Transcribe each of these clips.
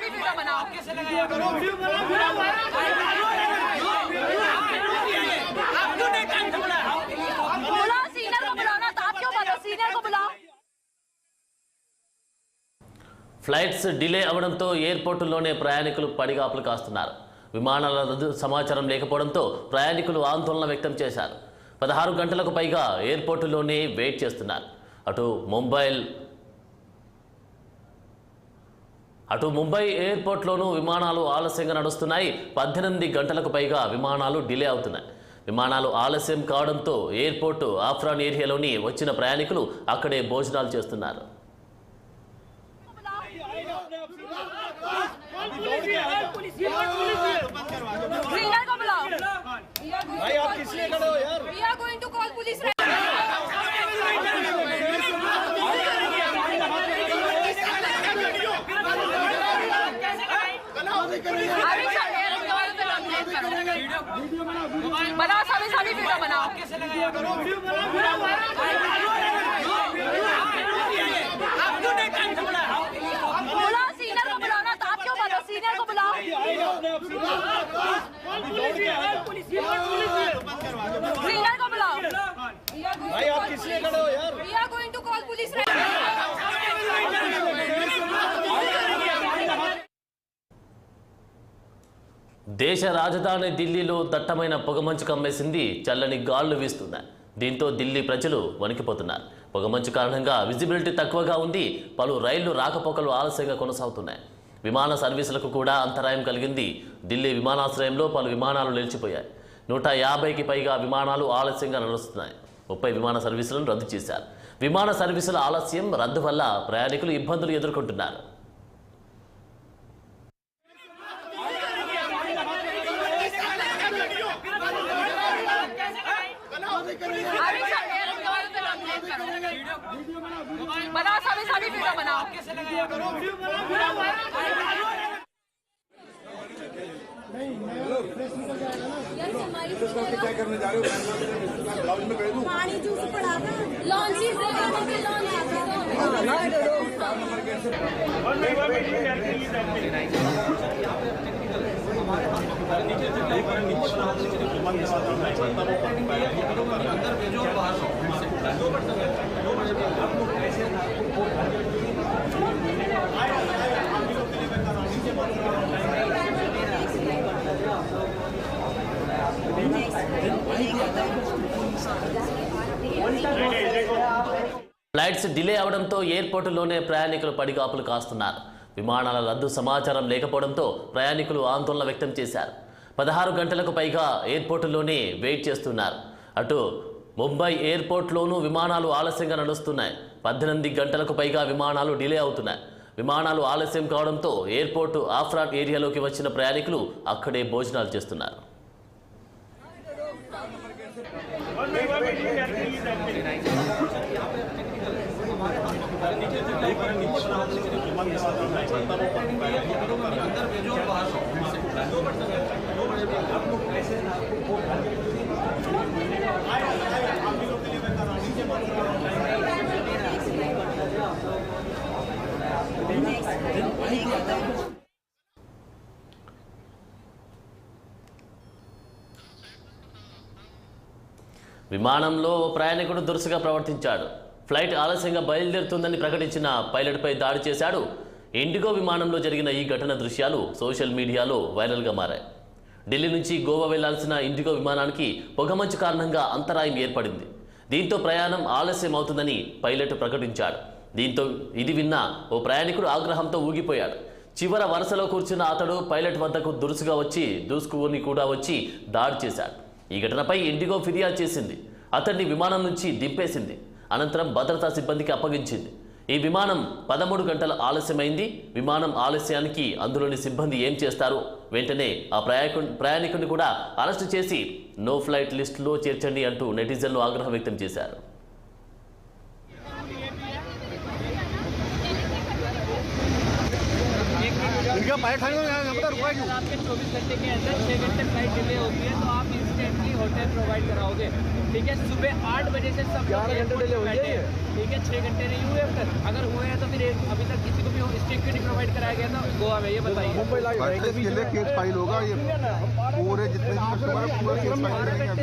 भी वीडियो बनाओ। बुलाओ सीनियर को, बुलाओ ना, तो आप क्यों बोलो? सीनियर को बुलाओ। ఫ్లైట్స్ డిలే అవడంతో ఎయిర్పోర్టుల్లోనే ప్రయాణికులు పడిగాపులు కాస్తున్నారు. విమానాల రద్దు సమాచారం లేకపోవడంతో ప్రయాణికులు ఆందోళన వ్యక్తం చేశారు. 16 గంటలకు పైగా ఎయిర్పోర్టుల్లోనే వెయిట్ చేస్తున్నారు. అటు ముంబై ఎయిర్పోర్ట్లోనూ విమానాలు ఆలస్యంగా నడుస్తున్నాయి. 18 గంటలకు పైగా విమానాలు డిలే అవుతున్నాయి. విమానాలు ఆలస్యం కావడంతో ఎయిర్పోర్టు ఆఫ్రాన్ ఏరియాలోని వచ్చిన ప్రయాణికులు అక్కడే భోజనాలు చేస్తున్నారు. सीनियर को बुलाओ। भाई आप किस लिए खड़े हो यार? We are going to call police right now. बनाओ सभी वीडियो बनाओ। बुलाओ सीनियर को, बुलाओ ना, तो आप क्यों बोलो? सीनियर को बुलाओ। सीनियर को बुलाओ। भाई आप किस लिए खड़े हो यार? We are going to call police right now. దేశ రాజధాని ఢిల్లీలో దట్టమైన పొగమంచు కమ్మేసింది. చల్లని గాలులు వీస్తున్నాయి. దీంతో ఢిల్లీ ప్రజలు వణికిపోతున్నారు. పొగమంచు కారణంగా విజిబిలిటీ తక్కువగా ఉంది. పలు రైళ్లు రాకపోకలు ఆలస్యంగా కొనసాగుతున్నాయి. విమాన సర్వీసులకు కూడా అంతరాయం కలిగింది. ఢిల్లీ విమానాశ్రయంలో పలు విమానాలు నిలిచిపోయాయి. 150కి పైగా విమానాలు ఆలస్యంగా నడుస్తున్నాయి. 30 విమాన సర్వీసులను రద్దు చేశారు. విమాన సర్వీసుల ఆలస్యం రద్దు వల్ల ప్రయాణికులు ఇబ్బందులు ఎదుర్కొంటున్నారు. बनाओ सभी वीडियो बनाओ। क्या करने जा रहे हो? पानी जूस पड़ा था लॉन्च ही ఫ్లైట్స్ డిలే అవడంతో ఎయిర్పోర్టులోనే ప్రయాణికులు పడిగాపులు కాస్తున్నారు. విమానాల రద్దు సమాచారం లేకపోవడంతో ప్రయాణికులు ఆందోళన వ్యక్తం చేశారు. 16 గంటలకు పైగా ఎయిర్పోర్టులోనే వెయిట్ చేస్తున్నారు. అటు ముంబై ఎయిర్పోర్ట్లోనూ విమానాలు ఆలస్యంగా నడుస్తున్నాయి. 18 గంటలకు పైగా విమానాలు డిలే అవుతున్నాయి. విమానాలు ఆలస్యం కావడంతో ఎయిర్పోర్టు ఆఫ్రాన్ ఏరియాలోకి వచ్చిన ప్రయాణికులు అక్కడే భోజనాలు చేస్తున్నారు. విమానంలో ప్రయాణికుడు దురుసుగా ప్రవర్తించాడు. ఫ్లైట్ ఆలస్యంగా బయలుదేరుతుందని ప్రకటించిన పైలట్పై దాడి చేశాడు. ఇండిగో విమానంలో జరిగిన ఈ ఘటన దృశ్యాలు సోషల్ మీడియాలో వైరల్గా మారాయి. ఢిల్లీ నుంచి గోవా వెళ్లాల్సిన ఇండిగో విమానానికి పొగమంచు కారణంగా అంతరాయం ఏర్పడింది. దీంతో ప్రయాణం ఆలస్యం అవుతుందని పైలట్ ప్రకటించాడు. దీంతో ఇది విన్న ఓ ప్రయాణికుడు ఆగ్రహంతో ఊగిపోయాడు. చివర వరుసలో కూర్చున్న అతడు పైలట్ వద్దకు దూసుకుని కూడా వచ్చి దాడి చేశాడు. ఈ ఘటనపై ఇండిగో ఫిర్యాదు చేసింది. అతన్ని విమానం నుంచి దింపేసింది. అనంతరం భద్రతా సిబ్బందికి అప్పగించింది. ఈ విమానం 13 గంటల ఆలస్యమైంది. విమానం ఆలస్యానికి అందులోని సిబ్బంది ఏం చేస్తారు? వెంటనే ఆ ప్రయాణికుడిని కూడా అరెస్టు చేసి నో ఫ్లైట్ లిస్టులో చేర్చండి అంటూ నెటిజన్లు ఆగ్రహం వ్యక్తం చేశారు. आपके 24 घंटे के अंदर 6 घंटे फ्लाइट डिले होती है तो आप इंस्टेंटली होटल प्रोवाइड कराओगे। ठीक है, सुबह 8 बजे से सब 11 घंटे डिले हुई है। ठीक है, 6 घंटे नहीं हुए अब तक। अगर हुए हैं तो फिर अभी तक किसी को भी स्टिक नहीं प्रोवाइड कराया गया था गोवा में, ये बताइए। इसके लिए केस फाइल होगा, ये पूरे जितने भी कस्टमर है पूरा केस फाइल करेंगे।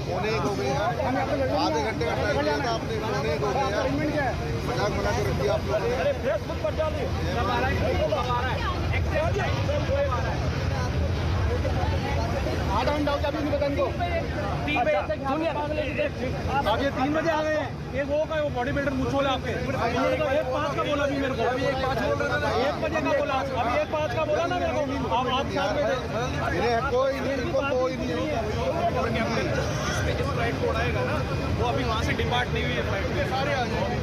पौने एक हो गए यार, आधे घंटे का टाइम लिया था आपने, पौने एक हो गए यार, मजाक बना के रखिए आप लोगों ने। आधा घंटा हो गया अभी नहीं पता इनको। आप ये 3 बजे आ गए हैं, एक वो का वो बॉडी बिल्डर मुझ बोला आपके 1:05 का बोला भी मेरे को, अभी 1:05 बोल रहा था, 1 बजे का बोला, अभी 1:05 का बोला ना मेरे को। आप 7 बजे कोई नहीं, इनको कोई नहीं जो फ्लाइट कोड आएगा ना वो अभी वहाँ से डिपार्ट नहीं हुई है फ्लाइट, सारे आ जाएंगे।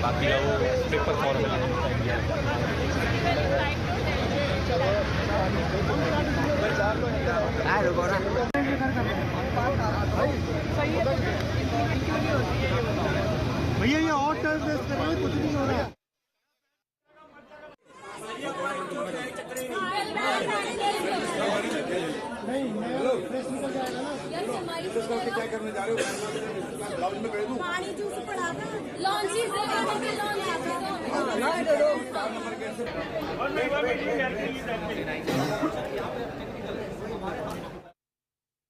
बाकी वो पेपर फॉर्म भैया ये और टेस्ट कर रहे हैं, कुछ नहीं हो रहा है। क्या करने जा रहे हो? पानी जूस पड़ा था लॉन्च ही और